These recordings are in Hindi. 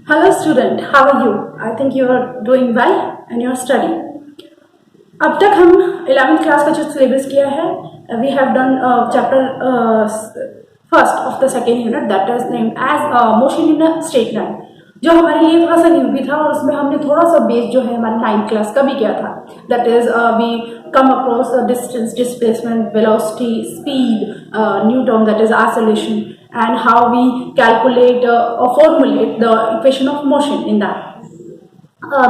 Hello student, how are you? I think you are doing well and you are studying. अब तक हम 11th क्लास का जो सिलेबस किया है, we have done chapter first of the second unit that is named as motion in a straight line, जो हमारे लिए थोड़ा सा न्यू भी था और उसमें हमने थोड़ा सा बेस जो है हमारे 9th क्लास का भी किया था. That is we come across distance, displacement, velocity, speed, Newton, that is acceleration, and how we calculate or formulate the equation of motion in that.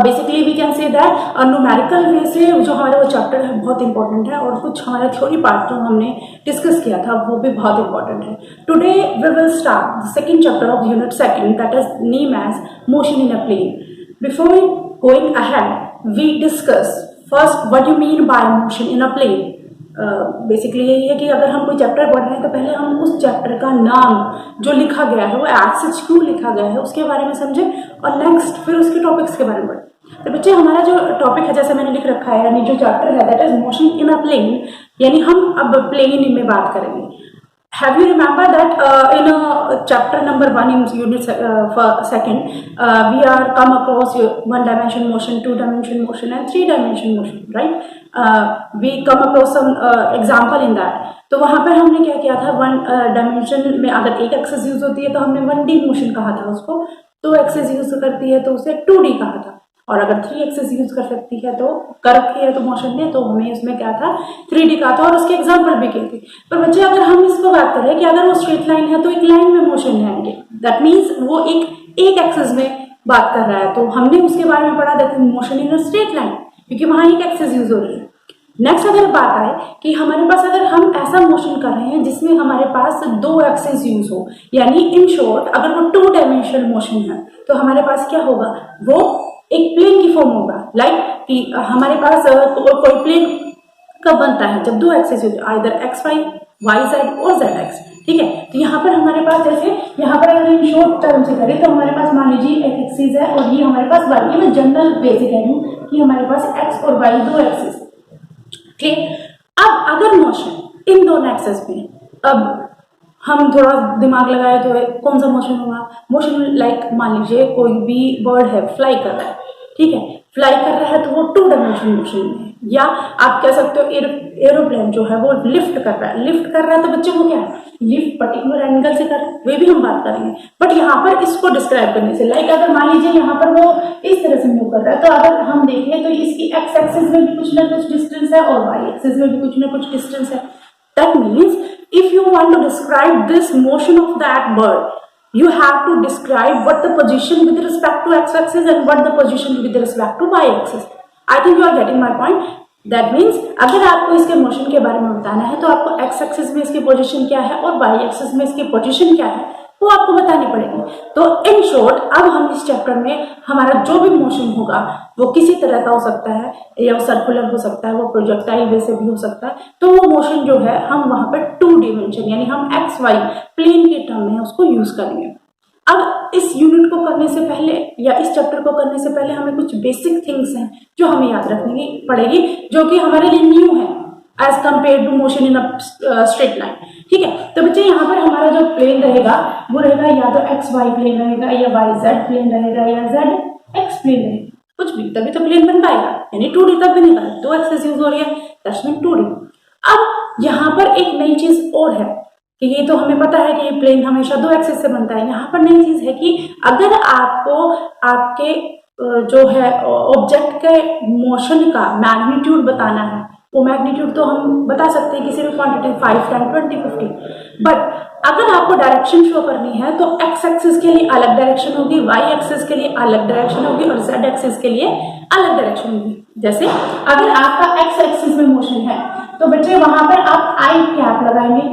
Basically we can say that numerical way से जो हमारा वो चैप्टर है बहुत इंपॉर्टेंट है और कुछ हमारा थ्योरी पार्ट जो हमने डिस्कस किया था वो भी बहुत इंपॉर्टेंट है. Today we will start the second chapter of unit second that is name as motion in a plane. Before going ahead we discuss first what you mean by motion in a plane. Basically यही है कि अगर हम कोई चैप्टर पढ़ रहे हैं तो पहले हम उस चैप्टर का नाम जो लिखा गया है वो एज सच क्यों लिखा गया है उसके बारे में समझें और नेक्स्ट फिर उसके टॉपिक्स के बारे में पढ़ें. तो बच्चे हमारा जो टॉपिक है जैसे मैंने लिख रखा है यानी जो चैप्टर है that is motion in a plane, यानी हम अब प्लेन में बात करेंगे. Have you remember that in chapter number 1 in unit second we are come across one dimension motion, two dimension motion and three dimension motion, right? We come across some example in that. तो वहाँ पर हमने क्या किया था, वन डायमेंशन में अगर एक एक्सेस यूज होती है तो हमने 1D मोशन कहा था उसको, 2 एक्सेस यूज करती है तो उसे 2D कहा था, और अगर 3 एक्सेस यूज कर सकती है तो कर रखी है तो मोशन में तो हमें उसमें क्या था 3D का था और उसके एग्जांपल भी किए थे. पर बच्चे अगर हम इसको बात करें कि अगर वो स्ट्रेट लाइन है तो एक लाइन में मोशन है, दैट मीन्स वो एक एक्सेस में बात कर रहा है, तो हमने उसके बारे में पढ़ा that motion in a straight line क्योंकि वहां एक एक्सेस यूज हो रही है. नेक्स्ट अगर बात आए कि हमारे पास अगर हम ऐसा मोशन कर रहे हैं जिसमें हमारे पास 2 एक्सेस यूज हो, यानी इन शॉर्ट अगर वो 2 डायमेंशनल मोशन है तो हमारे पास क्या होगा, वो एक प्लेन की फॉर्म होगा. लाइक कि हमारे पास कोई प्लेन कब बनता है जब 2 एक्सेस होते हैं, either X Y, Y Z और जेड एक्स. ठीक है, तो यहाँ पर हमारे पास जैसे यहाँ पर अगर इन शॉर्ट टर्म से करें तो हमारे पास मान लीजिए एक एक्सिस है और ये हमारे पास वाई. ये मैं जनरल वे से कह रही हूँ कि हमारे पास एक्स और वाई 2 एक्सेस. ठीक, अब अगर मोशन इन दोनों एक्सेस में, अब हम थोड़ा दिमाग लगाए तो कौन सा मोशन होगा, मोशन लाइक मान लीजिए कोई भी बर्ड है फ्लाई कर रहा है, ठीक है, फ्लाई कर रहा है तो वो 2 डायमेंशन मोशन में है, या आप कह सकते हो एरोप्लेन जो है वो लिफ्ट कर रहा है. लिफ्ट कर रहा है तो बच्चे वो क्या है, लिफ्ट पर्टिकुलर एंगल से कर रहा है, वे भी हम बात करेंगे. बट यहाँ पर इसको डिस्क्राइब करने से लाइक अगर मान लीजिए यहाँ पर वो इस तरह से मूव कर रहा है तो अगर हम देखें तो इसकी एक्स एक्सिस में भी कुछ ना कुछ डिस्टेंस है और वाई एक्सिस में भी कुछ ना कुछ डिस्टेंस है. That means if you want to describe this motion of that bird, you have to describe what the position with respect to x-axis and what the position with respect to y-axis. I think you are getting my point. That means अगर आपको इसके मोशन के बारे में बताना है तो आपको x-axis में इसकी पोजीशन क्या है और y-axis में इसकी पोजीशन क्या है वो आपको बतानी पड़ेगी. तो इन शॉर्ट अब हम इस चैप्टर में हमारा जो भी मोशन होगा वो किसी तरह का हो सकता है, या वो सर्कुलर हो सकता है, वो प्रोजेक्टाइल वे से भी हो सकता है. तो वो मोशन जो है हम वहां पर 2 डिमेंशन यानी हम एक्स वाई प्लेन के टर्म में उसको यूज करेंगे. अब इस यूनिट को करने से पहले या इस चैप्टर को करने से पहले हमें कुछ बेसिक थिंग्स हैं जो हमें याद रखनी पड़ेगी, जो कि हमारे लिए न्यू है as compare to motion in a straight line. ठीक है, तो बच्चे यहाँ पर हमारा जो प्लेन रहेगा वो रहेगा या तो एक्स वाई प्लेन रहेगा या वाई जेड प्लेन रहेगा या जेड एक्स प्लेन रहेगा, कुछ भी, तभी तो प्लेन बन पाएगा. यानी 2D तब बनेगा, 2 एक्सेस यूज हो रही है, दैट्स मीन 2D. अब यहाँ पर एक नई चीज और है कि ये तो हमें पता है कि ये प्लेन हमेशा 2 एक्सेस से बनता है. यहाँ पर नई चीज है कि अगर आपको आपके जो है ऑब्जेक्ट के मोशन का मैग्नीट्यूड बताना है, वो मैग्नीट्यूड तो हम बता सकते हैं किसी भी क्वांटिटी 5, 10, 20, 50. बट अगर आपको डायरेक्शन शो करनी है तो एक्स एक्सिस के लिए अलग डायरेक्शन होगी, वाई एक्सिस के लिए अलग डायरेक्शन होगी और जेड एक्सिस के लिए अलग डायरेक्शन होगी. जैसे अगर आपका एक्स एक्सिस में मोशन है तो बच्चे वहां पर आप आई कैप लगाएंगे.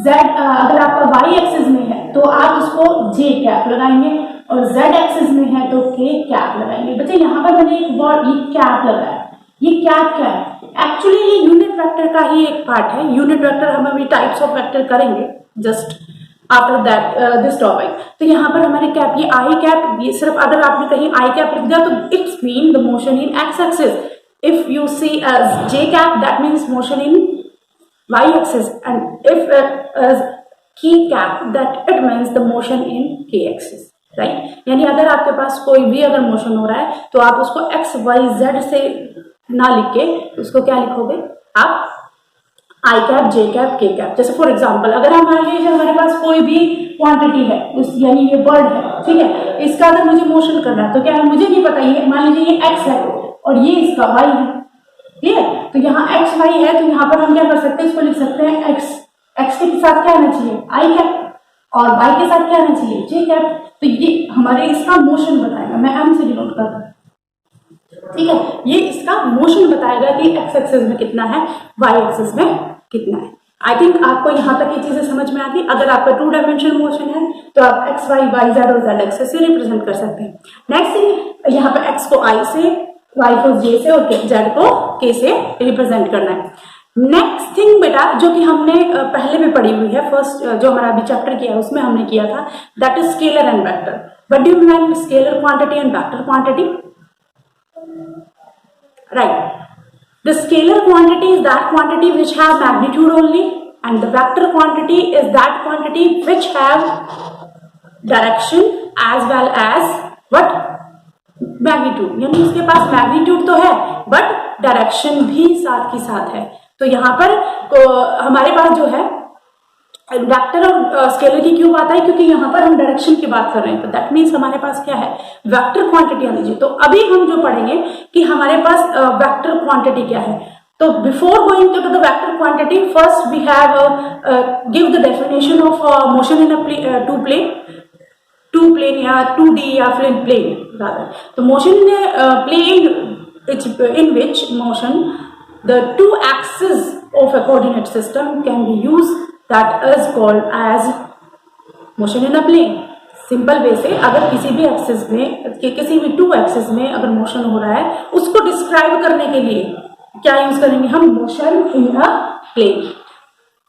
जेड अगर आपका वाई एक्सिस में है तो आप उसको जे कैप लगाएंगे और जेड एक्सिस में है तो के कैप लगाएंगे. बच्चे यहाँ पर मैंने एक वर्ड ये कैप लगाया, ये कैप क्या है, एक्चुअली ये यूनिट वेक्टर का ही एक पार्ट है. यूनिट वेक्टर हम अभी टाइप्स ऑफ वेक्टर करेंगे just after that this topic. तो यहाँ पर हमारे कैप, ये आई कैप, ये सिर्फ अगर आपने कहीं आई कैप लिख दिया तो it's mean the motion in x axis. If you see as j cap that means motion in y axis, and if as k cap that it means the motion in k axis. Right. यानी अगर आपके पास कोई भी अगर मोशन हो रहा है तो आप उसको एक्स वाई जेड से ना लिख के उसको क्या लिखोगे आप आई कैप जे कैप के कैप। जैसे फॉर एग्जांपल अगर हम मान लीजिए हमारे पास कोई भी क्वांटिटी है उस यानी ये बर्ड है, ठीक है, इसका अगर मुझे मोशन करना है तो क्या है मुझे नहीं पता, ये मान लीजिए ये एक्स है और ये इसका वाई है, ठीक है, तो यहाँ एक्स वाई है तो यहाँ पर हम क्या कर सकते हैं, इसको लिख सकते हैं एक्स, एक्स के साथ क्या आना चाहिए आई कैप और वाई के साथ क्या आना चाहिए जे कैप। तो ये हमारे इसका मोशन बताएगा, मैं एम से डिनोट कर रहा हूँ, ठीक है, ये इसका मोशन बताएगा कि एक्स एक्सिस में कितना है वाई एक्सिस में कितना है। आई थिंक आपको यहाँ तक ये चीजें समझ में आती। अगर आपका 2 डायमेंशनल मोशन है तो आप एक्स वाई वाई जेड और जेड एक्सिस से रिप्रेजेंट कर सकते हैं। नेक्स्ट थिंग यहाँ पे एक्स को आई से, वाई को जे से और जेड को के से रिप्रेजेंट करना है। नेक्स्ट थिंग बेटा जो कि हमने पहले भी पढ़ी हुई है, फर्स्ट जो हमारा अभी चैप्टर किया है उसमें हमने किया था, that is scalar and vector. What do you mean scalar quantity and vector quantity? Right, the scalar quantity is that quantity which have magnitude only and the vector quantity is that quantity which have direction as well as what magnitude। यानी इसके पास magnitude तो है but direction भी साथ की साथ है। तो यहाँ पर तो हमारे पास जो है वेक्टर और स्केलर की क्यों बात है, क्योंकि यहाँ पर हम डायरेक्शन की बात कर रहे हैं, तो दैट मीन्स हमारे पास क्या है वेक्टर क्वांटिटी आनी चाहिए। तो अभी हम जो पढ़ेंगे कि हमारे पास वेक्टर क्वांटिटी क्या है। तो before going to the vector quantity first we have give the definition of motion in a two plane या 2D या फिर प्लेन रादर। तो motion in plane in which motion the 2 axes of a coordinate system can be used, that is called as motion in a plane। Simple way से अगर किसी भी एक्सिस में किसी भी 2 एक्सिस में अगर मोशन हो रहा है उसको डिस्क्राइब करने के लिए क्या यूज करेंगे हम, motion in a plane.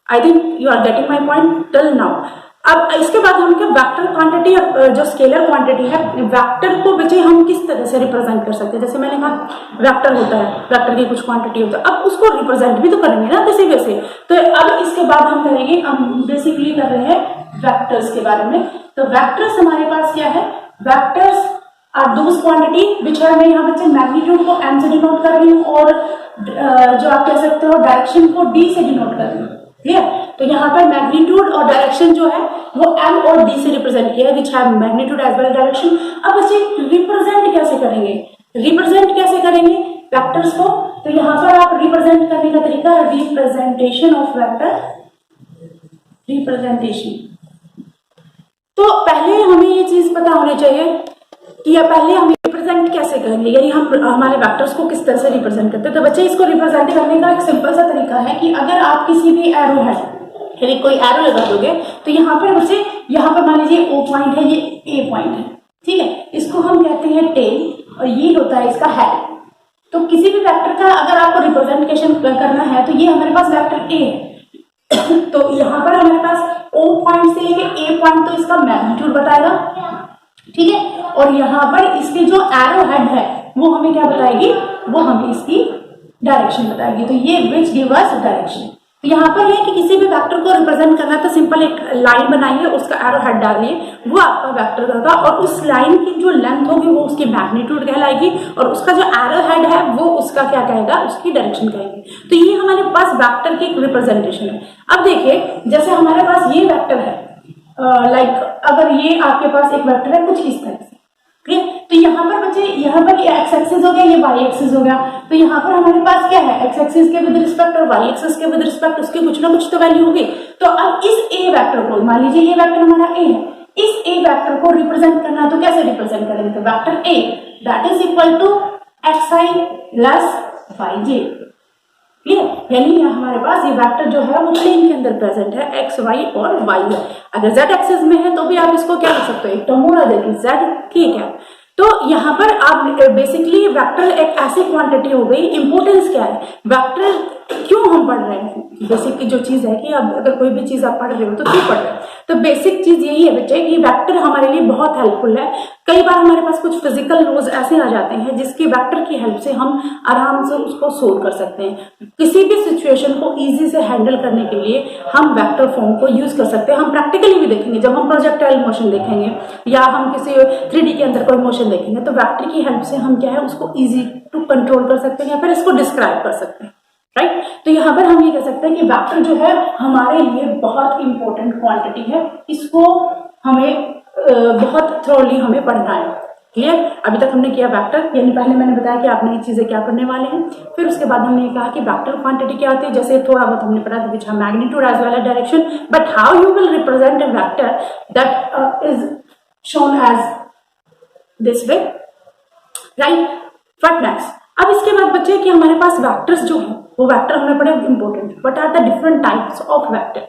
I think you are getting my point till now. अब इसके बाद हम क्या वेक्टर क्वांटिटी जो स्केलर क्वांटिटी है, वेक्टर को बचे हम किस तरह से रिप्रेजेंट कर सकते हैं। जैसे मैंने कहा वेक्टर होता है, वेक्टर की कुछ क्वांटिटी होता है, अब उसको रिप्रेजेंट भी तो करेंगे ना किसी वे से। तो अब इसके बाद हम करेंगे, हम बेसिकली कर रहे हैं वेक्टर्स के बारे में। तो वेक्टर्स हमारे पास क्या है, vectors are those quantity which है, मैं यहाँ बच्चे मैग्नीट्यूड को एम से डिनोट कर रही हूँ और जो आप कह सकते हो डायरेक्शन को डी से डिनोट कर रही हूँ, ठीक है। तो यहाँ पर मैग्नीट्यूड और डायरेक्शन जो है वो एम और डी से रिप्रेजेंट किया है, which have magnitude as well direction. अब इसे रिप्रेजेंट कैसे करेंगे, रिप्रेजेंट कैसे करेंगे वेक्टर्स को, तो यहाँ पर आप रिप्रेजेंट करने का तरीका रिप्रेजेंटेशन ऑफ वेक्टर, रिप्रेजेंटेशन। तो पहले हमें ये चीज पता होनी चाहिए कि या पहले हम रिप्रेजेंट कैसे करेंगे, यानी हम हमारे वेक्टर्स को किस तरह से रिप्रेजेंट करते हैं। तो बच्चे इसको रिप्रेजेंट करने का एक सिंपल सा तरीका है कि अगर आप किसी भी एरो है, यानी कोई एरो लगा दोगे तो यहाँ पर बच्चे यहाँ पर मान लीजिए ओ पॉइंट है, ये ए पॉइंट है, ठीक है, इसको हम कहते हैं टेल और ये होता है इसका हेड। तो किसी भी वेक्टर का अगर आपको रिप्रेजेंटेशन करना है तो ये हमारे पास वेक्टर ए है तो यहाँ पर हमारे पास ओ पॉइंट से लेके ए पॉइंट तो इसका मैग्नीट्यूड बताएगा, ठीक है, और यहाँ पर इसके जो एरो हेड है वो हमें क्या बताएगी, वो हमें इसकी डायरेक्शन बताएगी। तो ये विच गिव अस डायरेक्शन। तो यहाँ पर ये कि किसी भी वेक्टर को रिप्रेजेंट करना तो सिंपल एक लाइन बनाइए, उसका एरो हेड डालिए, वो आपका वेक्टर होगा और उस लाइन की जो लेंथ होगी वो उसकी मैग्नीट्यूड कहलाएगी और उसका जो एरो हेड है वो उसका क्या कहेगा, उसकी डायरेक्शन कहेगी। तो ये हमारे पास वेक्टर की एक रिप्रेजेंटेशन है। अब देखिए जैसे हमारे पास ये वेक्टर है, लाइक अगर ये आपके पास एक वेक्टर है कुछ इस तरह से, ठीक है, तो यहाँ पर बच्चे यहाँ पर ये एक्स एक्सिस हो गया, ये वाई एक्सिस हो गया। तो यहाँ पर हमारे पास क्या है, एक्स एक्सिस के विद रिस्पेक्ट और वाई एक्सिस के विद रिस्पेक्ट उसकी कुछ ना कुछ तो वैल्यू होगी। तो अब इस ए वेक्टर को, मान लीजिए ये वेक्टर हमारा ए है, इस ए वेक्टर को रिप्रेजेंट करना तो कैसे रिप्रेजेंट करेंगे, तो vector a that is equal to x i plus y j, ठीक है, यानी हमारे पास ये वेक्टर जो है वो प्लेन के अंदर प्रेजेंट है, एक्स वाई और वाई है। अगर जेड एक्सिस में है तो भी आप इसको क्या लिख सकते हो, एक टर्म और जेड, ठीक है। तो यहाँ पर आप बेसिकली वेक्टर एक ऐसी क्वांटिटी हो गई। इंपॉर्टेंस क्या है, वेक्टर क्यों हम पढ़ रहे हैं, बेसिकली जो चीज है कि अब अगर कोई भी चीज आप पढ़ रहे हो तो क्यों पढ़ रहे हो, तो बेसिक चीज यही है बच्चे कि वेक्टर हमारे लिए बहुत हेल्पफुल है। कई बार हमारे पास कुछ फिजिकल लॉज ऐसे आ जाते हैं जिसकी वेक्टर की हेल्प से हम आराम से उसको सोल्व कर सकते हैं। किसी भी सिचुएशन को इजी से हैंडल करने के लिए हम वेक्टर फॉर्म को यूज कर सकते हैं। हम प्रैक्टिकली भी देखेंगे, जब हम प्रोजेक्टाइल मोशन देखेंगे या हम किसी 3D के अंदर कोई मोशन देखेंगे तो वेक्टर की हेल्प से हम क्या है उसको इजी टू कंट्रोल कर सकते हैं या फिर इसको डिस्क्राइब कर सकते हैं, राइट। तो यहाँ पर हम ये कह सकते हैं कि वेक्टर जो है हमारे लिए बहुत इंपॉर्टेंट क्वांटिटी है, इसको हमें बहुत थ्रोली हमें पढ़ना है। क्लियर? अभी तक हमने किया वेक्टर, यानी पहले मैंने बताया कि आपने ये चीजें क्या करने वाले हैं, फिर उसके बाद हमने कहा कि वेक्टर क्वांटिटी क्या होती है, जैसे थोड़ा बहुत हमने पढ़ा which have magnitude as well as direction, but how you will represent a vector that is shown as this way, right. What next? अब इसके बाद बच्चे कि हमारे पास वेक्टर्स जो है वो वेक्टर हमें बड़े important, what are the different types of vector.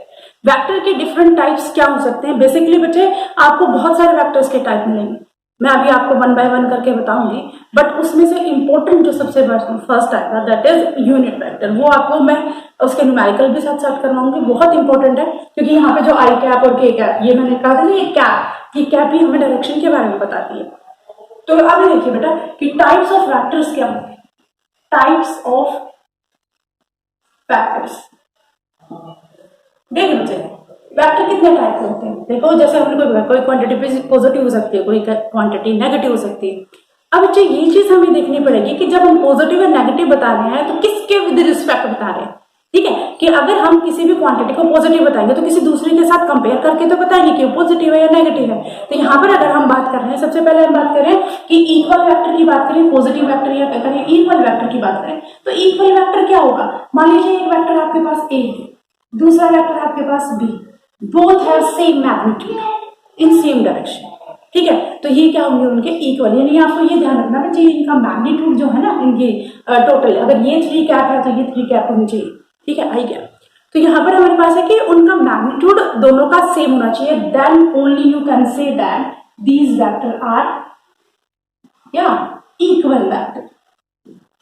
Vector के डिफरेंट टाइप्स क्या हो सकते हैं? बेसिकली बच्चे आपको बहुत सारे वेक्टर्स के टाइप मिलेंगे, मैं अभी आपको 1 बाय 1 करके बताऊंगी, बट उसमें से इंपॉर्टेंट जो सबसे फर्स्ट टाइप है दैट इज यूनिट वेक्टर। वो आपको मैं उसके न्यूमेरिकल भी साथ साथ करवाऊंगी, बहुत इंपॉर्टेंट है क्योंकि यहाँ पे जो आई कैप और के कैप, ये मैंने कहा था ये कैप, ये कैप ही हमें डायरेक्शन के बारे में बताती है। तो अभी देखिए बेटा कि टाइप्स ऑफ वेक्टर्स क्या होते हैं। टाइप्स ऑफ वेक्टर्स देख लीजिए, वेक्टर कितने टाइप के होते हैं। देखो जैसे हमने कोई क्वांटिटी पॉजिटिव हो सकती है, कोई क्वांटिटी नेगेटिव हो सकती है। अब बच्चे ये चीज हमें देखनी पड़ेगी कि जब हम पॉजिटिव या नेगेटिव बता रहे हैं तो किसके विद रिस्पेक्ट बता रहे हैं, ठीक है। कि अगर हम किसी भी क्वांटिटी को पॉजिटिव बताएंगे तो किसी दूसरे के साथ कंपेयर करके तो बताएंगे कि वो पॉजिटिव है या नेगेटिव है। तो यहाँ पर अगर हम बात कर रहे हैं, सबसे पहले हम बात करें कि इक्वल वेक्टर की बात करें, पॉजिटिव वेक्टर या करें इक्वल वेक्टर की बात करें, तो इक्वल वेक्टर क्या होगा। मान लीजिए एक वेक्टर आपके पास ए है, दूसरा वेक्टर आपके पास b, both have same magnitude in same direction, ठीक है। तो ये क्या होंगे उनके इक्वल, यानी आपको ये ध्यान रखना चाहिए इनका मैग्नीट्यूड जो है ना इनकी टोटल, अगर ये 3 कैप है तो ये 3 कैप होनी चाहिए, ठीक है, आई कैप। तो यहाँ पर हमारे पास है कि उनका मैग्नीट्यूड दोनों का सेम होना चाहिए, then only you can say that these vectors are या इक्वल वेक्टर,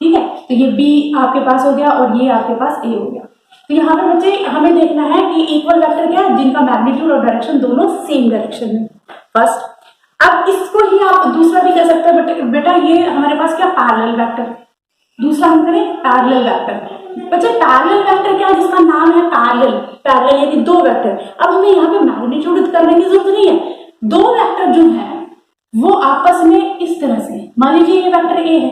ठीक है। तो ये बी आपके पास हो गया और ये आपके पास ए हो गया। तो यहाँ पर बच्चे हमें देखना है कि इक्वल वेक्टर क्या है, जिनका मैग्नीट्यूड और डायरेक्शन दोनों सेम डायरेक्शन में, फर्स्ट। अब इसको ही आप दूसरा भी कह सकते हैं बेटा ये हमारे पास क्या पैरेलल वेक्टर, दूसरा हम करें पैरेलल वेक्टर। बच्चे पैरेलल वेक्टर क्या है, जिसका नाम है पैरेलल, पैरेलल यानी 2 वेक्टर। अब हमें यहाँ पे मैग्नीट्यूड करने की जरूरत नहीं है, 2 वेक्टर जो है वो आपस में इस तरह से, मान लीजिए ये वेक्टर ए है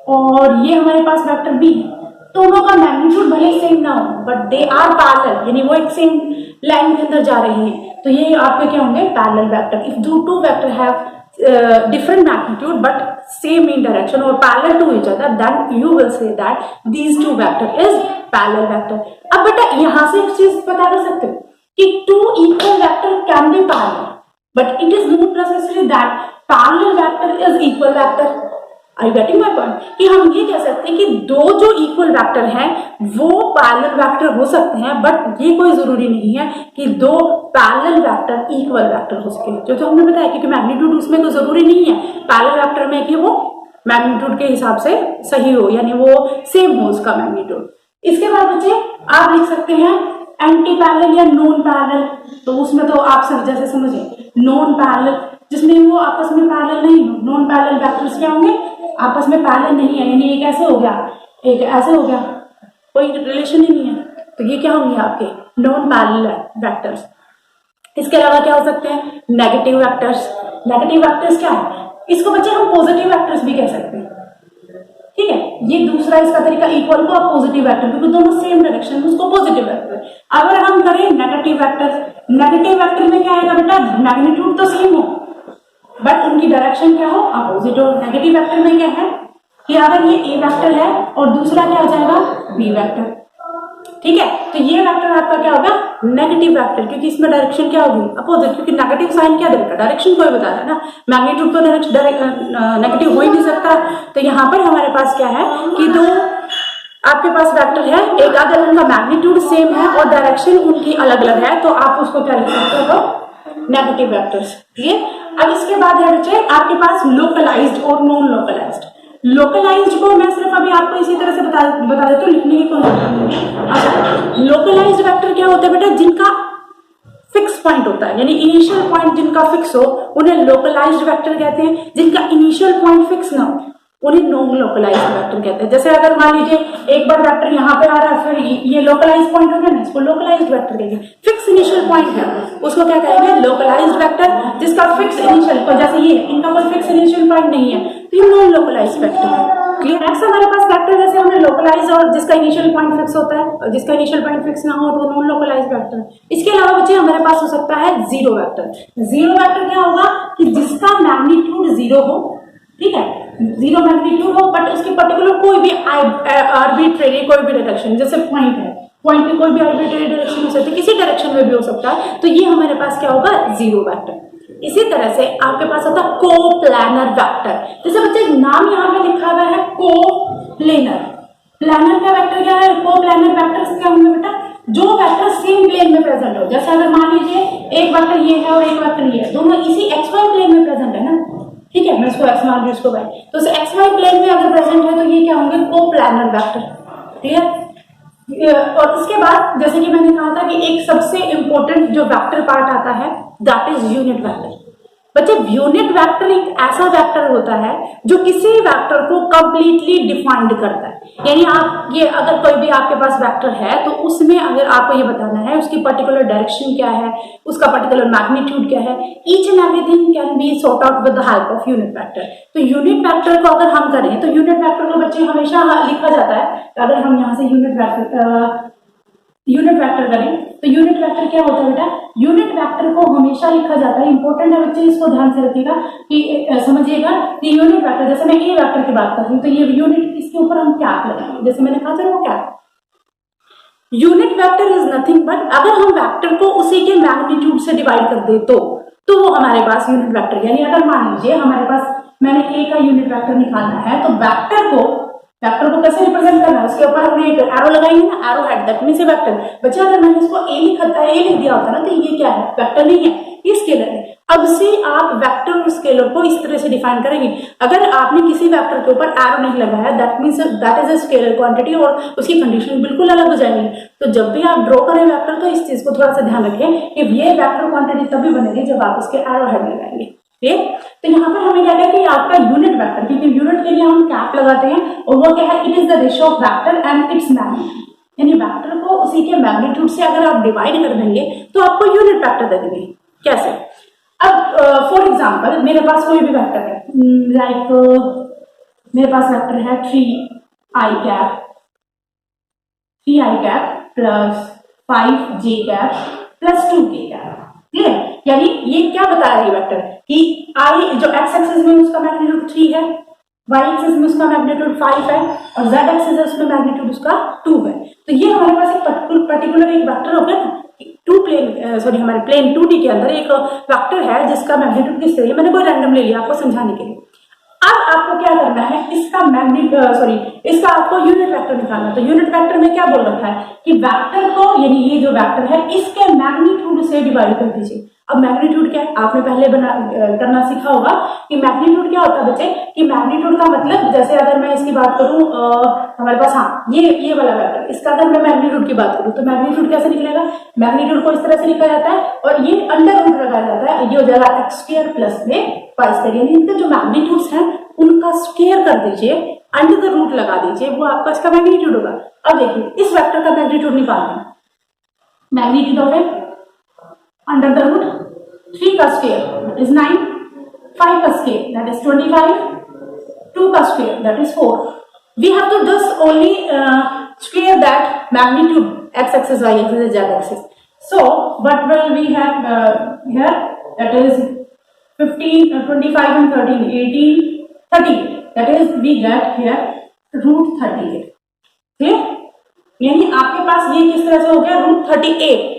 और ये हमारे पास वेक्टर बी है, दोनों का मैग्नीट्यूड भले सेम ना हो बट दे आर पैरेलल, यानी वो एक सेम लाइन के अंदर जा रहे हैं, तो ये आपके क्या होंगे parallel vector. If two vector have different magnitude but same in direction or parallel to each other, then you will say that these two vector is parallel vector। अब बेटा यहाँ से एक चीज पता कर सकते हो कि 2 equal vector can be parallel but it is not necessary that parallel vector is equal vector। Are you getting my point? कि हम ये कह सकते हैं कि 2 जो इक्वल वेक्टर हैं वो पैरेलल वेक्टर हो सकते हैं, बट ये कोई जरूरी नहीं है कि 2 पैरेलल वेक्टर इक्वल वेक्टर हो सके। जो हमने बताया क्योंकि मैग्नीट्यूड उसमें तो जरूरी नहीं है पैरेलल वेक्टर में कि वो मैग्नीट्यूड के हिसाब से सही हो, यानी वो सेम हो उसका मैग्नीट्यूड। इसके बाद बच्चे आप लिख सकते हैं एंटी पैरेलल या नॉन पैरेलल। तो उसमें तो आप सब जैसे समझे नॉन पैरेलल जिसमें वो आपस में पैरेलल नहीं हो, नॉन पैरेलल वेक्टर्स क्या होंगे आपस में पैरेलल नहीं है, यानी एक ऐसे हो गया एक ऐसे हो गया, कोई रिलेशन ही नहीं है, तो ये क्या होंगे आपके नॉन पैरेलल वेक्टर्स। इसके अलावा क्या हो सकते हैं नेगेटिव वेक्टर्स। नेगेटिव वेक्टर्स क्या है, इसको बच्चे हम पॉजिटिव वेक्टर्स भी कह सकते हैं, ठीक है। ये दूसरा इसका तरीका इक्वल को आप पॉजिटिव वेक्टर, क्योंकि दोनों सेम डायरेक्शन में उसको पॉजिटिव वेक्टर। अगर हम करें नेगेटिव वेक्टर्स, नेगेटिव वेक्टर में क्या आएगा बेटा मैग्नीट्यूड तो सेम हो बट उनकी डायरेक्शन क्या हो अपोजिट हो। नेगेटिव वेक्टर में क्या है कि अगर ये ए वेक्टर है और दूसरा क्या हो जाएगा बी वेक्टर, ठीक है। तो ये वेक्टर आपका क्या होगा नेगेटिव वेक्टर, क्योंकि इसमें डायरेक्शन क्या होगी अपोजिट, क्योंकि नेगेटिव साइन क्या देगा डायरेक्शन को ही बता रहा है ना, मैग्नीट्यूड तो नेगेटिव हो ही नहीं सकता। तो यहाँ पर हमारे पास क्या है कि 2 आपके पास वेक्टर है, एक अगर उनका मैग्नीट्यूड सेम है और डायरेक्शन उनकी अलग अलग है तो आप उसको क्या लिख सकते हो नेगेटिव वेक्टर्स, क्लियर। अब इसके बाद है बच्चे आपके पास लोकलाइज्ड और नॉन लोकलाइज्ड। लोकलाइज्ड को मैं सिर्फ अभी आपको इसी तरह से बता देती हूँ, लिखने की कोई जरूरत नहीं है। लोकलाइज्ड वेक्टर क्या होते हैं बेटा जिनका फिक्स पॉइंट होता है, यानी इनिशियल पॉइंट जिनका फिक्स हो उन्हें लोकलाइज्ड वेक्टर कहते हैं, जिनका इनिशियल पॉइंट फिक्स ना हो उन्हें नॉन लोकलाइज्ड वेक्टर कहते हैं। जैसे अगर मान लीजिए एक बार वेक्टर यहाँ पे आ रहा है, फिर ये लोकलाइज्ड पॉइंट हो गया ना, इसको लोकलाइज्ड वेक्टर कहेंगे। फिक्स इनिशियल पॉइंट है उसको क्या कहेंगे, लोकलाइज्ड वेक्टर, जिसका फिक्स इनिशियल, जैसे ये इनका कोई फिक्स इनिशियल पॉइंट नहीं है तो ये नॉन लोकलाइज्ड वेक्टर है। क्लियर। नेक्स्ट हमारे पास वेक्टर जैसे हमने लोकलाइज और जिसका इनिशियल पॉइंट फिक्स होता है, और जिसका इनिशियल पॉइंट फिक्स ना हो तो नॉन लोकलाइज्ड वेक्टर है। इसके अलावा बच्चे हमारे पास हो सकता है जीरो वेक्टर। जीरो वेक्टर क्या होगा कि जिसका मैग्नीट्यूड जीरो हो, ठीक है, जीरो मैग्नीट्यूड हो, बट उसकी पर्टिकुलर कोई भी आर्बिट्रेरी कोई भी डायरेक्शन, जैसे पॉइंट है, पॉइंट की कोई भी आर्बिट्रेरी डायरेक्शन हो सकती है, किसी डायरेक्शन में भी हो सकता है, तो ये हमारे पास क्या होगा, जीरो वेक्टर। इसी तरह से आपके पास होता है कोप्लानर वेक्टर। जैसे बच्चे नाम यहाँ पे लिखा हुआ है कोप्लेनर, प्लानर का वेक्टर क्या है, कोप्लानर वेक्टर क्या होंगे बेटा, जो वेक्टर सेम प्लेन में प्रेजेंट हो। जैसे अगर मान लीजिए एक वेक्टर ये है और एक वेक्टर ये है, दोनों इसी एक्स वाई प्लेन में प्रेजेंट है ना, ठीक है, मैं इसको एक्स मान रही हूँ, इसको वाई, तो एक्स वाई प्लेन में अगर प्रेजेंट है तो ये क्या होंगे, कोप्लानर वेक्टर। क्लियर। और इसके बाद जैसे कि मैंने कहा था कि एक सबसे इंपॉर्टेंट जो वेक्टर पार्ट आता है दैट इज यूनिट वेक्टर। बच्चे यूनिट वेक्टर एक ऐसा वेक्टर होता है जो किसी वेक्टर को कंप्लीटली डिफाइंड करता है। यानी आप ये अगर कोई भी आपके पास वेक्टर है तो उसमें अगर आपको ये बताना है उसकी पर्टिकुलर डायरेक्शन क्या है, उसका पर्टिकुलर मैग्नीट्यूड क्या है, each and everything can be sort out with the help of unit vector. तो यूनिट वेक्टर को अगर हम करें तो यूनिट वेक्टर को बच्चे हमेशा लिखा जाता है, अगर हम यहाँ से यूनिट वेक्टर करें तो यूनिट वेक्टर क्या होता है बेटा, यूनिट वेक्टर को हमेशा लिखा जाता है, इंपॉर्टेंट है बच्चे, इसको ध्यान से रखिएगा कि समझिएगा कि यूनिट वेक्टर, जैसे मैं ए वेक्टर की बात कर रही हूँ तो ये यूनिट, इसके ऊपर हम कैप लगाएंगे, जैसे मैंने कहा था वो cap. Unit vector is nothing but अगर हम वेक्टर को उसी के मैग्नीट्यूड से डिवाइड कर दे तो वो हमारे पास यूनिट वेक्टर, यानी अगर मान लीजिए हमारे पास मैंने ए का यूनिट वेक्टर निकालना है तो वेक्टर को कैसे रिप्रेजेंट करना है, उसके ऊपर हमने एक एरो लगाई है ना, arrow head, that means vector. बच्चा अगर मैंने इसको ए लिख दिया होता ना तो ये क्या है, वेक्टर नहीं है, ये स्केलर है। अब से आप वेक्टर और स्केलर को इस तरह से डिफाइन करेंगे, अगर आपने किसी वेक्टर के ऊपर एरो नहीं लगाया that means that is a scalar quantity और उसकी कंडीशन बिल्कुल अलग हो जाएगी। तो जब भी आप ड्रॉ करें वेक्टर तो इस चीज को थोड़ा सा ध्यान रखें कि ये वेक्टर क्वांटिटी तभी बनेगी जब आप उसके एरो हेड लगाएंगे। ठीक, तो यहाँ पर हमें क्या है कि आपका यूनिट वेक्टर, क्योंकि यूनिट के लिए हम कैप लगाते हैं और वो क्या है, it is the ratio of vector and its magnitude, यानी वेक्टर को उसी के मैग्नीट्यूड से अगर आप डिवाइड कर देंगे तो आपको यूनिट वेक्टर दे देंगे। कैसे, अब फॉर एग्जांपल मेरे पास कोई भी वेक्टर है, लाइक मेरे पास वेक्टर है 3i cap plus 5j cap plus 2k cap. Clear, यानी ये क्या बता रहा है वेक्टर कि i जो x एक्सिस में उसका मैग्नीट्यूड 3 है, y एक्सिस में उसका मैग्नीट्यूड 5 है और z एक्सिस है उसमें मैग्नीट्यूड उसका 2 है। तो ये हमारे पास एक पर्टिकुलर एक वेक्टर हो गया ना, हमारे प्लेन 2D के अंदर एक वेक्टर है जिसका मैग्नीट्यूड किस तरह है, मैंने कोई रैंडम ले लिया आपको समझाने के लिए। अब आपको क्या करना है, इसका आपको यूनिट वेक्टर निकालना है। तो यूनिट वेक्टर में क्या बोल रखा है कि वेक्टर को, यानी ये जो वेक्टर है इसके मैग्नीट्यूड से डिवाइड कर दीजिए। अब मैग्नीट्यूड क्या है, आपने पहले करना सीखा होगा कि मैग्नीट्यूड क्या होता है बच्चे, कि मैग्नीट्यूड का मतलब, जैसे अगर मैं इसकी बात करूं हमारे पास, हाँ ये वाला वेक्टर, इसका अगर मैं मैग्नीट्यूड की बात करूं तो मैग्नीट्यूड कैसे निकलेगा, मैग्नीट्यूड को इस तरह से लिखा जाता है और ये अंडर रूट लगाया जाता है, ये हो जाएगा एक्स स्क्वायर प्लस में वाई स्क्वायर, यानी इनके जो मैग्नीट्यूड्स हैं उनका स्क्वायर कर दीजिए, अंडर द रूट लगा दीजिए, वो आपका इसका मैग्नीट्यूड होगा। अब देखिए इस वेक्टर का मैग्नीट्यूड निकालना है, magnitude of A under the root 3 का स्क्वायर दैट इज 9, 5 का स्क्वायर दैट इज 25, 2 का square that is 4। We have to just only square that magnitude x axis, y axis, z axis. So what will we have here, that is 15, 25 and 13, 18, 38, that is we get here root 38. ठीक, यानी आपके पास ये किस तरह से हो गया, रूट 38।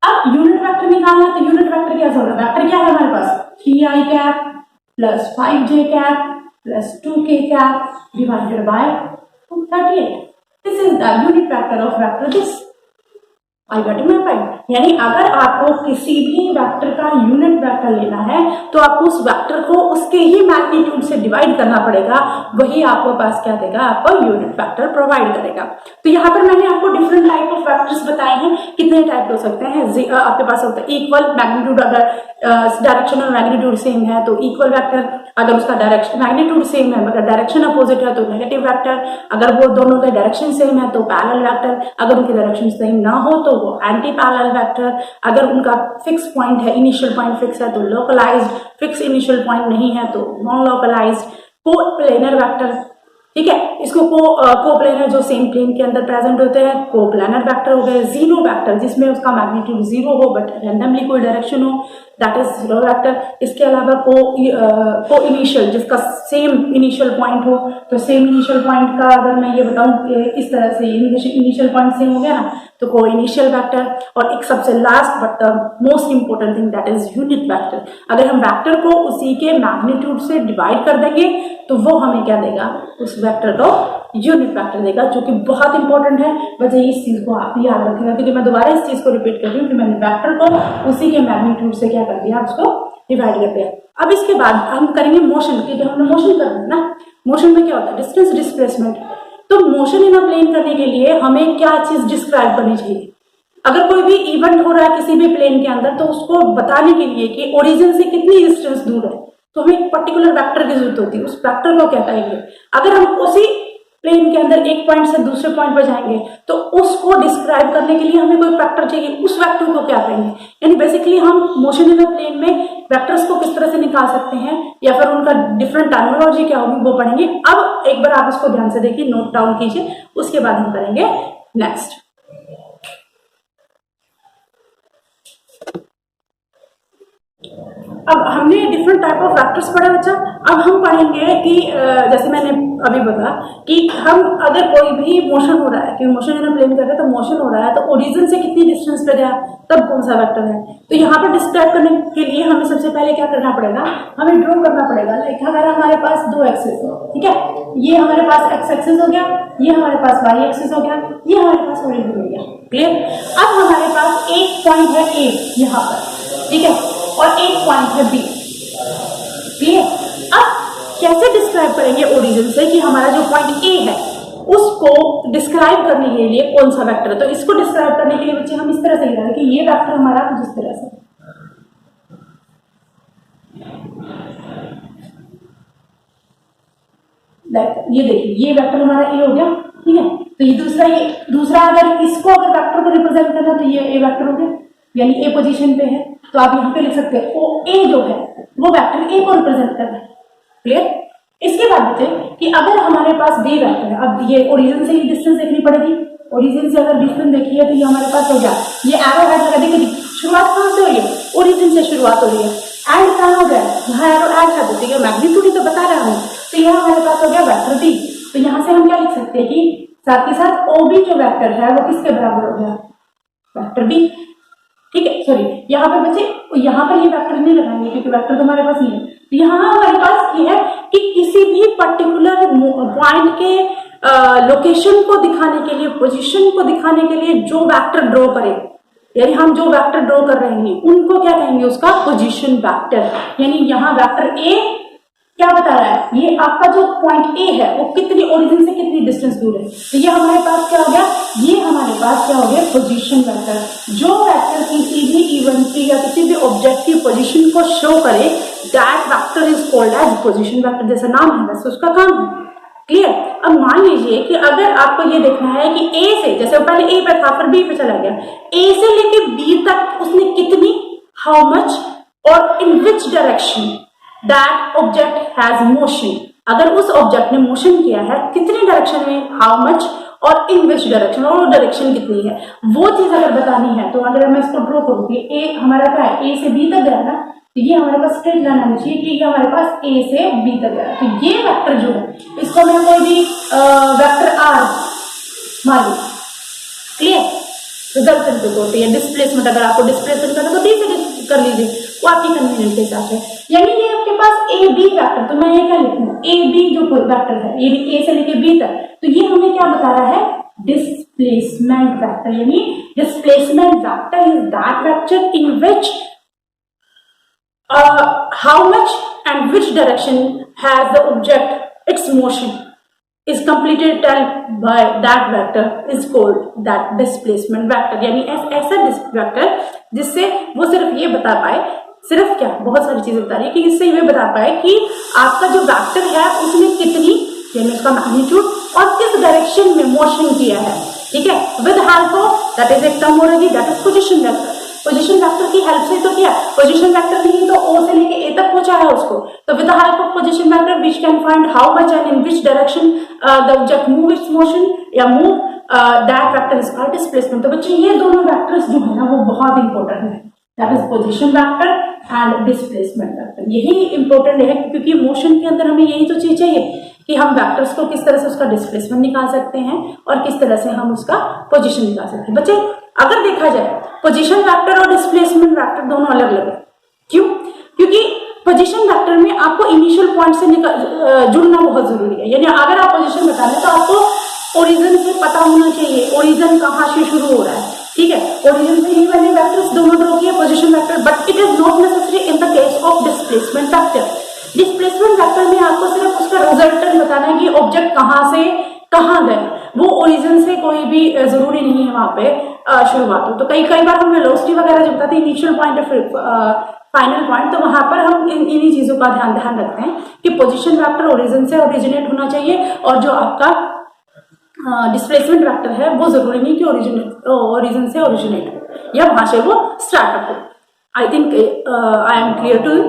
अब यूनिट वेक्टर निकालना है तो यूनिट वेक्टर कैसे होगा, वेक्टर क्या है हमारे पास 3i cap plus 5j cap plus 2k cap divided by 38। This is the unit vector of vector this. I got my point. यानी अगर आपको किसी भी वेक्टर का यूनिट वेक्टर लेना है तो आपको उस वेक्टर को उसके ही मैग्नीट्यूड से डिवाइड करना पड़ेगा, वही आपको पास क्या देगा, आपको यूनिट वेक्टर प्रोवाइड करेगा। तो यहाँ पर मैंने आपको डिफरेंट टाइप ऑफ वेक्टर्स बताए हैं, कितने टाइप हो सकते हैं। आपके पास होता है इक्वल मैग्नीट्यूड, अगर डायरेक्शन और मैग्नीट्यूड सेम है तो इक्वल वेक्टर, अगर उसका डायरेक्शन मैग्नीट्यूड सेम है मगर डायरेक्शन अपोजिट है तो नेगेटिव वेक्टर, अगर वो दोनों का डायरेक्शन सेम है तो पैरेलल वेक्टर, अगर उनके डायरेक्शन सेम ना हो तो वो एंटी पैरेलल वेक्टर, अगर उनका फिक्स पॉइंट है, इनिशियल पॉइंट फिक्स है तो लोकलाइज्ड, फिक्स इनिशियल पॉइंट नहीं है तो नॉन लोकलाइज्ड, को प्लेनर वेक्टर, ठीक है। इसको को प्लेनर जो सेम प्लेन के अंदर प्रेजेंट होते हैं, को प्लेनर वेक्टर हो गए। जीरो वेक्टर जिसमें उसका मैग्नीट्यूड जीरो हो बट रैंडमली कोई डायरेक्शन हो, दैट इज जीरो वेक्टर। इसके अलावा को इनिशियल जिसका सेम इनिशियल पॉइंट हो, तो सेम इनिशियल पॉइंट का अगर मैं ये बताऊं इस तरह से इनिशियल पॉइंट सेम हो गया ना तो को इनिशियल वेक्टर। और एक सबसे last but the most important thing that is unit vector. अगर हम वेक्टर को उसी के मैग्नीट्यूड से डिवाइड कर देंगे तो वो हमें क्या देगा, उस वेक्टर को यूनिट वेक्टर देगा, जो कि बहुत इंपॉर्टेंट है। वजह इस चीज को आप याद रखिएगा, क्योंकि मैं दोबारा इस चीज को रिपीट कर रही हूँ कि मैंने वेक्टर को उसी के मैग्नीट्यूड से क्या कर दिया, उसको डिवाइड कर दिया। अब इसके बाद हम करेंगे मोशन, क्योंकि हमने मोशन करना है ना। मोशन में क्या होता है, डिस्टेंस डिस्प्लेसमेंट। तो मोशन इन अ प्लेन करने के लिए हमें क्या चीज डिस्क्राइब करनी चाहिए। अगर कोई भी इवेंट हो रहा है किसी भी प्लेन के अंदर तो उसको बताने के लिए कि ओरिजिन से कितनी डिस्टेंस दूर है तो हमें एक पर्टिकुलर वेक्टर की जरूरत होती है। उस वेक्टर को क्या कहेंगे। अगर हम उसी प्लेन के अंदर एक पॉइंट से दूसरे पॉइंट पर जाएंगे तो उसको डिस्क्राइब करने के लिए हमें कोई वेक्टर चाहिए, उस वेक्टर को क्या कहेंगे। यानी बेसिकली हम मोशन इन द प्लेन में वेक्टर्स को किस तरह से निकाल सकते हैं या फिर उनका डिफरेंट टर्मिनोलॉजी क्या होगी वो पढ़ेंगे। अब एक बार आप इसको ध्यान से देखिए, नोट डाउन कीजिए, उसके बाद हम करेंगे नेक्स्ट। अब हमने डिफरेंट टाइप ऑफ वेक्टर्स पढ़ा बच्चा। अब हम पढ़ेंगे कि जैसे मैंने अभी बताया कि हम अगर कोई भी मोशन हो रहा है, कि मोशन इन प्लेन कर रहे हैं तो मोशन हो रहा है तो ओरिजिन से कितनी डिस्टेंस पे गया तब कौन सा वेक्टर है। तो यहाँ पर डिस्क्राइब करने के लिए हमें सबसे पहले क्या करना पड़ेगा, हमें ड्रॉ करना पड़ेगा। लाइक अगर हमारे पास दो एक्सिस हो, ठीक है, ये हमारे पास एक्स एक्सिस हो गया, ये हमारे पास वाई एक्सिस हो गया, ये हमारे पास ओरिजिन हो गया, क्लियर। अब हमारे पास एक पॉइंट है ए यहाँ पर, ठीक है, और एक पॉइंट है बी, क्लियर। अब कैसे डिस्क्राइब करेंगे ओरिजिन से कि हमारा जो पॉइंट ए है उसको डिस्क्राइब करने के लिए कौन सा वेक्टर है। तो इसको डिस्क्राइब करने के लिए बच्चे हम इस तरह से लिखेंगे कि ये वेक्टर हमारा जिस तरह से ये देखिए, ये वेक्टर हमारा ए हो गया, ठीक है। तो ये दूसरा अगर इसको अगर वेक्टर को रिप्रेजेंट करना तो ये ए वेक्टर हो गया, यानी ए पोजीशन पे है तो आप यहाँ पे लिख सकते हैं ओ ए जो है वो वेक्टर ए को रिप्रेजेंट कर रहा है, क्लियर। इसके बाद बच्चे कि अगर हमारे पास बी वेक्टर है, अब ये ओरिजिन से ही डिस्टेंस देखनी पड़ेगी। ओरिजिन से अगर डिस्टेंस देखी है तो ये हमारे पास हो गया, ये एरो हेड लगा देखिए, शुरुआत कहाँ से हो रही है, ओरिजिन से शुरुआत हो रही है। एंड कहाँ हो गया, यहाँ एरो एंड है तो ठीक है, मैग्नीट्यूड ही तो बता रहा हूँ। तो यह हमारे पास हो गया वेक्टर बी। तो यहाँ से हम क्या लिख सकते हैं कि साथ ही साथ ओ बी जो वेक्टर है वो किसके बराबर हो गया, वेक्टर बी, ठीक है। सॉरी, यहाँ पर बच्चे यहाँ पर ये वेक्टर नहीं लगाएंगे क्योंकि वेक्टर तो हमारे पास नहीं है। तो यहाँ हमारे पास ये है कि किसी भी पर्टिकुलर पॉइंट के लोकेशन को दिखाने के लिए, पोजीशन को दिखाने के लिए जो वेक्टर ड्रॉ करें, यानी हम जो वेक्टर ड्रॉ कर रहे हैं उनको क्या कहेंगे, उसका पोजीशन वेक्टर। यानी यहाँ वेक्टर ए क्या बता रहा है, ये आपका जो पॉइंट ए है वो कितनी ओरिजिन से कितनी डिस्टेंस दूर है। तो ये हमारे पास क्या हो गया, ये हमारे पास क्या हो गया, पोजीशन वेक्टर। जो वेक्टर किसी भी इवेंट की या किसी भी ऑब्जेक्ट की पोजीशन को शो करे that vector is called as position vector. जैसा नाम है वैसे उसका काम है, क्लियर। अब मान लीजिए कि अगर आपको ये देखना है कि ए से, जैसे पहले ए पे था फिर बी पे चला गया, ए से लेके बी तक उसने कितनी, हाउ मच और in which direction that object has motion. अगर उस ऑब्जेक्ट ने मोशन किया है कितनी डायरेक्शन में, हाउ मच और इन विच डायरेक्शन, और डायरेक्शन कितनी है, वो चीज अगर बतानी है तो अगर मैं इसको ड्रॉ करूंगी, ए हमारा क्या है, ए से बी तक गया ना, तो ये हमारे पास स्ट्रेट लाइन आनी चाहिए कि ये हमारे पास ए से बी तक गया। तो ये वेक्टर जो है इसको मैं कोई भी वेक्टर आर मान लू, क्लियर। रिजल्टेंट होती है डिस्प्लेसमेंट, अगर आपको डिस्प्लेसमेंट करना तो डी से कर लीजिए, वो आपकी कन्वीनियंस के हिसाब से। यानी ये आपके पास ए बी वेक्टर, तो मैं ये क्या लिखूँ, ए बी जो वेक्टर है ये ए से लेके बी तक, तो ये हमें क्या बता रहा है, डिस्प्लेसमेंट वेक्टर। यानी displacement vector is that vector in which how much and which direction has the object its motion is completed by that vector is called that displacement vector। यानी ऐसा वेक्टर जिससे वो सिर्फ ये बता पाए, सिर्फ क्या बहुत सारी चीजें बता रही है कि इससे ये बता पाए कि आपका जो वेक्टर है उसमें कितनी, यानी उसका मैग्नीट्यूड और किस डायरेक्शन में मोशन किया है। ठीक है, with help of that is एक टर्म हो रही, that is position vector. Position vector की हेल्प से तो क्या, पोजीशन वेक्टर नहीं तो ओ से लेके ए तक पहुंचा है उसको, तो with the help of position vector which can find how much and in which direction the object move it's motion या move that vector is called displacement. तो बच्चे ये दोनों वेक्टर्स जो है ना वो बहुत इंपॉर्टेंट है, that is position vector and displacement vector. यही इंपॉर्टेंट है क्योंकि मोशन के अंदर हमें यही तो चीज चाहिए कि हम वेक्टर्स को किस तरह से उसका डिस्प्लेसमेंट निकाल सकते हैं और किस तरह से हम उसका पोजीशन निकाल सकते हैं। बच्चे अगर देखा जाए पोजीशन वेक्टर और डिस्प्लेसमेंट वेक्टर दोनों अलग अलग है। क्यों? क्योंकि पोजीशन वेक्टर में आपको इनिशियल पॉइंट से जुड़ना बहुत जरूरी है। यानी अगर आप पोजीशन बता रहे हैं तो आपको ओरिजिन से पता होना चाहिए, ओरिजिन कहाँ से शुरू हो रहा है। ठीक है, ओरिजिन से ये वाले वेक्टर्स दोनों ड्रॉ किए position vector, but it is not necessary in the case of displacement vector. Displacement vector में आपको सिर्फ उसका रिजल्टेंट बताना है कि ऑब्जेक्ट कहाँ से कहाँ गए, वो ओरिजिन से कोई भी जरूरी नहीं है वहां पे शुरुआत हो। तो कई बार हम वेलोसिटी वगैरह जब बताते हैं इनिशियल पॉइंट या फिर फाइनल पॉइंट, तो वहां पर हम इन्हीं चीजों का ध्यान रखते हैं कि पोजीशन वेक्टर ओरिजिन से ओरिजिनेट होना चाहिए और जो आपका डिस्प्लेसमेंट वेक्टर है वो जरूरी नहीं कि ओरिजिन से ओरिजिनेट हो या वहां से वो स्टार्टअप हो। I think I am clear to you.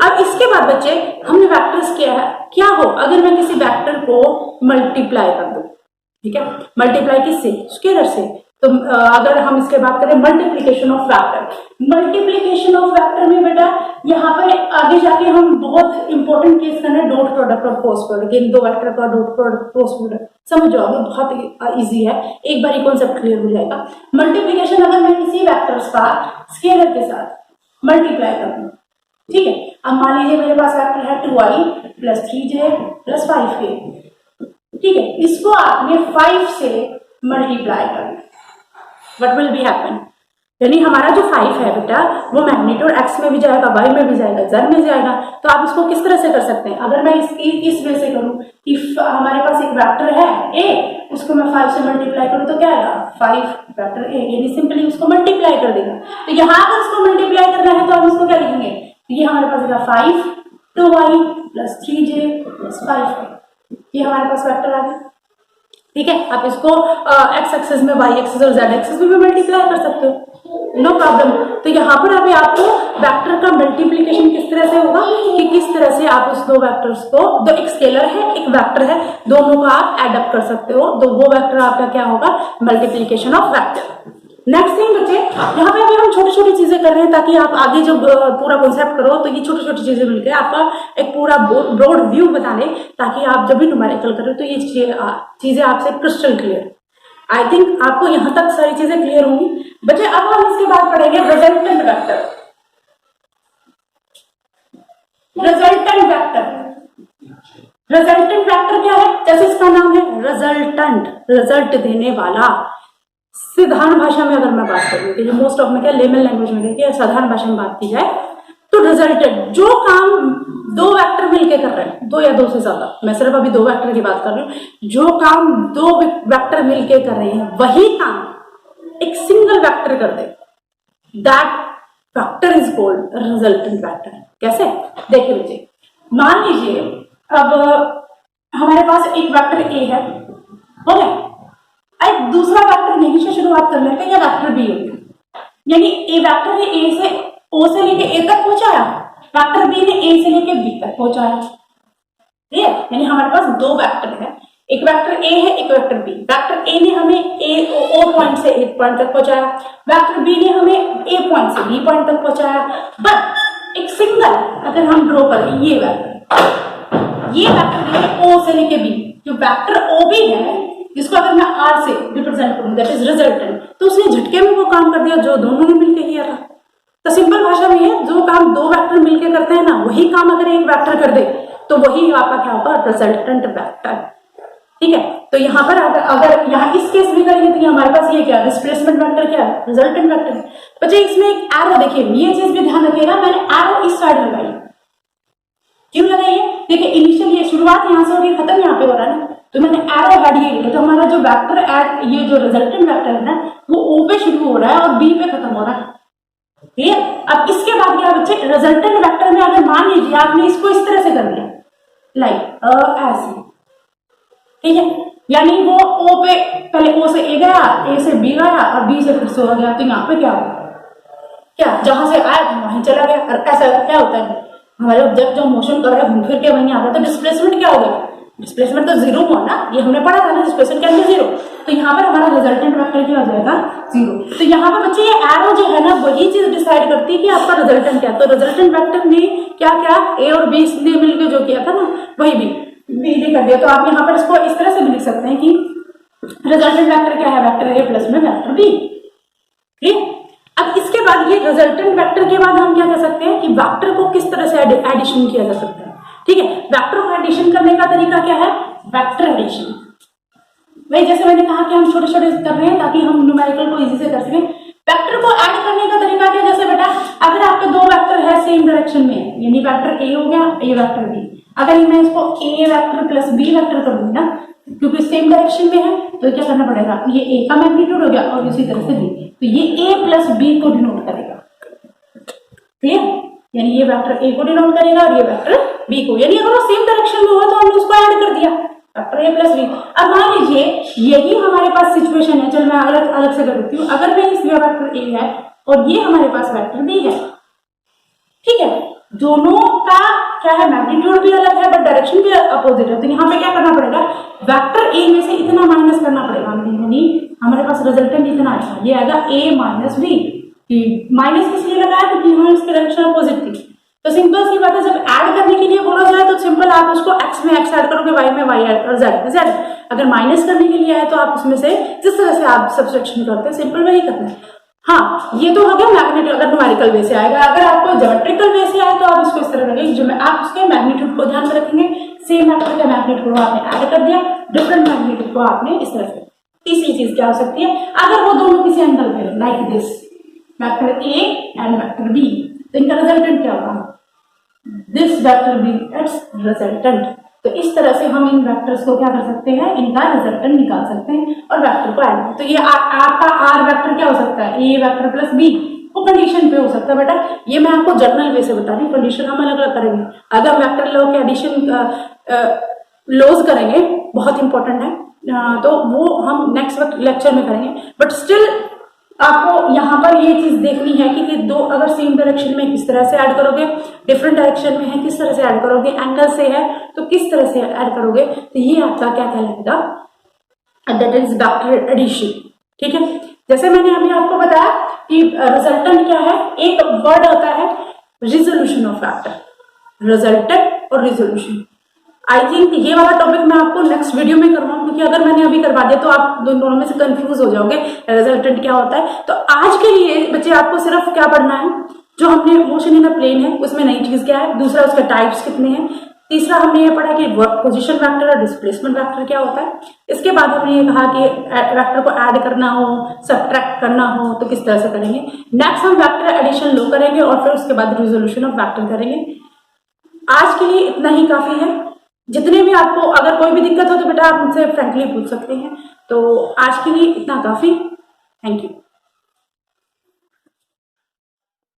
अब इसके बाद बच्चे हमने वेक्टर्स किया है, क्या हो अगर मैं किसी वेक्टर को मल्टीप्लाई कर दूं। ठीक है, मल्टीप्लाई किससे, स्केलर से। तो अगर हम इसके बात करें multiplication of vector, multiplication of vector में बेटा यहाँ पर आगे जाके हम बहुत इंपॉर्टेंट केस करना है डॉट प्रोडक्ट और क्रॉस प्रोडक्ट। इन दो वेक्टर का डॉट प्रोडक्ट क्रॉस प्रोडक्ट समझ जाओगे, बहुत इजी है, एक बार कॉन्सेप्ट क्लियर हो जाएगा। मल्टीप्लीकेशन अगर मैं किसी वेक्टर्स का स्केलर के साथ मल्टीप्लाई कर दूं, ठीक है, अब मान लीजिए मेरे पास वेक्टर है 2i plus 3j plus 5k। ठीक है, इसको आपने 5 से मल्टीप्लाई करना, व्हाट विल बी हैपन, यानी हमारा जो 5 है बेटा वो मैग्नीट्यूड x में भी जाएगा, y में भी जाएगा, z में जाएगा। तो आप इसको किस तरह से कर सकते हैं, अगर मैं इस वे से करूं कि हमारे पास एक वेक्टर है a, उसको मैं 5 से मल्टीप्लाई करूं तो क्या आएगा 5 वेक्टर a, यानी सिंपली उसको मल्टीप्लाई कर देगा। तो यहाँ अगर उसको मल्टीप्लाई करना है तो हम उसको क्या लिखेंगे, ये हमारे पास आएगा 5 2y प्लस 3j प्लस 5, ये हमारे पास वेक्टर आ गया। ठीक है, आप इसको x एक्सिस में, y एक्सिस और z एक्सिस में भी मल्टीप्लाई कर सकते हो, नो प्रॉब्लम। तो यहाँ पर अभी आपको वेक्टर का मल्टीप्लिकेशन किस तरह से होगा कि किस तरह से आप उस दो वेक्टर्स को, दो एक स्केलर है एक वेक्टर है, दोनों को आप एडअप कर सकते हो, तो वो वेक्टर आपका क्या होगा, multiplication of vector. Next thing बच्चे, यहाँ पे अभी हम छोटी छोटी चीजें कर रहे हैं ताकि आप आगे जब पूरा कॉन्सेप्ट करो तो ये छोटी छोटी चीजें मिलकर आपका एक पूरा ब्रॉड व्यू बता दें, ताकि आप जब भी न्यूमेरिकल करो तो ये चीजें आपसे क्रिस्टल क्लियर। आई थिंक आपको यहाँ तक सारी चीजें क्लियर होंगी बच्चे। अब हम इसके बाद पढ़ेंगे resultant vector. Resultant vector, resultant vector क्या है, जैसे इसका नाम है रिजल्टेंट, रिजल्ट देने वाला। साधारण भाषा में अगर मैं बात करूँ कि मोस्ट ऑफ में क्या लेमन लैंग्वेज में देखिए, साधारण भाषा में बात की जाए तो रिजल्टेंट, जो काम दो वेक्टर मिलकर कर रहे हैं, दो या दो से ज्यादा, मैं सिर्फ अभी दो वेक्टर की बात कर रही हूँ, जो काम दो वेक्टर मिलकर कर रहे हैं वही काम एक सिंगल वेक्टर कर दे, that vector is called resultant vector. कैसे, देखिए बच्चे, मान लीजिए अब हमारे पास एक वेक्टर ए है, हो गया, एक दूसरा वेक्टर यहीं से शुरुआत कर लेते हैं, या वेक्टर बी होगा, यानी ए वेक्टर ने ए से ओ से लेके ए तक पहुंचाया, वेक्टर बी ने ए से लेके बी तक पहुंचाया। ठीक है, यानी हमारे पास दो वेक्टर है, एक वेक्टर ए है एक वेक्टर बी। वेक्टर ए ने हमें ए ओ पॉइंट से ए पॉइंट तक पहुंचाया, वेक्टर बी ने हमें ए पॉइंट से बी पॉइंट तक पहुंचाया। बट एक सिंगल अगर हम ड्रॉ करें ये वेक्टर है ओ से लेके बी, जो वेक्टर ओ बी है जिसको अगर मैं आर से रिप्रेजेंट करूं, दैट इज रिजल्टेंट, तो उसने झटके में वो काम कर दिया जो दोनों ने मिलकर किया था। तो सिंपल भाषा में है, जो काम दो वेक्टर मिलकर करते हैं ना, वही काम अगर एक वेक्टर कर दे तो वही आपका क्या होगा, रिजल्टेंट वेक्टर। ठीक है। तो यहाँ पर अगर यहाँ इस केस में करेंगे तो ये हमारे पास ये क्या डिस्प्लेसमेंट वेक्टर क्या है, रिजल्टेंट वेक्टर है। बच्चे इसमें एक एरो देखिए, ये चीज भी ध्यान रखिएगा, मैंने एरो इस साइड लगाई, क्यों लगाई है? देखिए इनिशियल ये शुरुआत यहाँ से हो रही है, खत्म यहाँ पे हो रहा है ना, तो मैंने एरो हेड ये लिया, तो हमारा जो वेक्टर एट ये जो रिजल्टेंट वेक्टर है ना वो ओ पे शुरू हो रहा है और बी पे खत्म हो रहा है। क्लियर? अब इसके बाद क्या बच्चे, रिजल्टेंट वेक्टर में अगर मान लीजिए आपने इसको इस तरह से कर दिया लाइक ऐसे, ठीक है, यानी वो ओ पे पहले ओ से ए गया, ए से बी गया और बी से फिर से हो गया, तो यहाँ पे क्या होगा, क्या जहां से आया था वहीं चला गया। और ऐसा क्या होता है, हमारे ऑब्जेक्ट जो मोशन कर रहा है घूम फिर के वहीं आ रहा है, तो डिस्प्लेसमेंट क्या हो गया, डिस्प्लेसमेंट तो जीरो हुआ ना, ये हमने पढ़ा था ना, डिस्प्लेसमेंट क्या है जीरो, तो यहाँ पर हमारा रिजल्टेंट वेक्टर क्या हो जाएगा, जीरो। तो यहाँ पर बच्चे ये एरो जो है ना वही चीज डिसाइड करती है कि आपका रिजल्टेंट क्या है। तो रिजल्टेंट वेक्टर ने क्या क्या ए और बी ने मिलकर जो किया था ना वही बी ने कर दिया। तो आप यहाँ पर इसको इस तरह से भी लिख सकते हैं कि रिजल्टेंट वेक्टर क्या है, वेक्टर ए प्लस में वेक्टर बी। ठीक। अब इसके बाद ये रिजल्टेंट वेक्टर के बाद हम क्या कर सकते हैं कि वेक्टर को किस तरह से एडिशन किया जा सकता है। ठीक है, वेक्टर को एडिशन करने का तरीका क्या है, वेक्टर एडिशन। वही जैसे मैंने कहा कि हम छोटे छोटे कर रहे हैं ताकि हम न्यूमेरिकल को इजी से कर सकें। वेक्टर को ऐड करने का तरीका क्या, जैसे बेटा अगर आपके दो वेक्टर है सेम डायरेक्शन में, यानी वेक्टर ए हो गया, ए वेक्टर बी, अगर मैं इसको ए वेक्टर प्लस बी वेक्टर करूंगी ना, क्योंकि सेम डायरेक्शन में है, तो क्या करना पड़ेगा, ये ए का मैग्नीट्यूड हो गया और इसी तरह से बी, तो ये ए प्लस बी को डिनोट करेगा। क्लियर? यानी ये वेक्टर ए को डिनोट करेगा और ये वेक्टर बी को, यानी अगर वो सेम डायरेक्शन में हुआ तो हमने उसको ऐड कर दिया, वेक्टर ए प्लस बी। अब मान लीजिए यही हमारे पास सिचुएशन है, चल मैं अलग अलग से कर देती हूँ। अगर मैं इस वेक्टर ए है और ये हमारे पास वेक्टर बी है, ठीक है, दोनों का क्या है, मैग्नीट्यूड भी अलग है बट डायरेक्शन भी अपोजिट है, तो यहाँ पे क्या करना पड़ेगा, वेक्टर ए में से इतना माइनस करना पड़ेगा, यानी हमारे पास रिजल्टेंट इतना आएगा, ये आएगा ए माइनस बी। माइनस इसलिए लगाया क्योंकि यहाँ इसकी डायरेक्शन अपोजिट थी। तो सिंपल सी बात है, जब ऐड करने के लिए बोला जाए तो सिंपल आप उसको एक्स में एक्स ऐड करोगे, वाई में वाई ऐड और जेड में जेड। अगर माइनस करने के लिए आए तो आप उसमें से जिस तरह से आप सब्सट्रैक्शन करते हैं सिंपल वही करना है। हाँ, ये तो हो गया मैग्नीट्यूड, अगर न्यूमेरिकल वे से आएगा। अगर आपको ज्योमेट्रिकल वे से आए तो आप इसको इस तरह करेंगे, जो आप उसके मैग्नीट्यूड को ध्यान में रखेंगे, सेम वेक्टर का मैग्नीट्यूड को आपने ऐड कर दिया, डिफरेंट मैग्नीट्यूड को आपने इस तरह से। तीसरी चीज क्या हो सकती है, अगर वो दोनों किसी एंगल पे like this, vector A and vector B, तो इनका रिजल्टेंट क्या होगा, this vector B its resultant. तो इस तरह से हम इन वेक्टर्स को क्या कर सकते हैं, इनका रिजल्टेंट निकाल सकते हैं और वेक्टर को ऐड। तो ये आपका आर वेक्टर क्या हो सकता है, ए वेक्टर प्लस बी, वो कंडीशन पे हो सकता है बेटा। ये मैं आपको जनरल वे से बता रही हूँ, कंडीशन हम अलग अलग करेंगे। अगर वेक्टर लॉ के एडिशन लॉज करेंगे, बहुत इंपॉर्टेंट है, तो वो हम नेक्स्ट लेक्चर में करेंगे। बट स्टिल आपको यहाँ पर ये चीज देखनी है कि दो अगर सेम डायरेक्शन में किस तरह से ऐड करोगे, डिफरेंट डायरेक्शन में है किस तरह से ऐड करोगे, एंगल से है तो किस तरह से ऐड करोगे। तो ये आपका क्या कहलाएगा, दैट इज वेक्टर एडिशन। ठीक है, जैसे मैंने अभी आपको बताया कि रिजल्टेंट क्या है, एक वर्ड होता है रिजोल्यूशन ऑफ वेक्टर, रिजल्टेंट और रिजोल्यूशन। आई थिंक ये वाला टॉपिक मैं आपको नेक्स्ट वीडियो में करवाऊँ, क्योंकि अगर मैंने अभी करवा दिया तो आप दोनों में से कंफ्यूज हो जाओगे रिजल्टेंट क्या होता है। तो आज के लिए बच्चे आपको सिर्फ क्या पढ़ना है, जो हमने मोशन इन अ प्लेन है उसमें नई चीज क्या है, दूसरा उसके टाइप्स कितने हैं, तीसरा हमने ये पढ़ा कि पोजीशन वेक्टर और डिस्प्लेसमेंट वेक्टर क्या होता है। इसके बाद हमने ये कहा कि वेक्टर को ऐड करना हो, सब्ट्रैक्ट करना हो तो किस तरह से करेंगे। नेक्स्ट हम वेक्टर एडिशन लो करेंगे और फिर उसके बाद रिजोल्यूशन ऑफ वेक्टर करेंगे। आज के लिए इतना ही काफी है। जितने भी आपको अगर कोई भी दिक्कत हो तो बेटा आप मुझसे फ्रेंकली पूछ सकते हैं। तो आज के लिए इतना काफी। Thank you.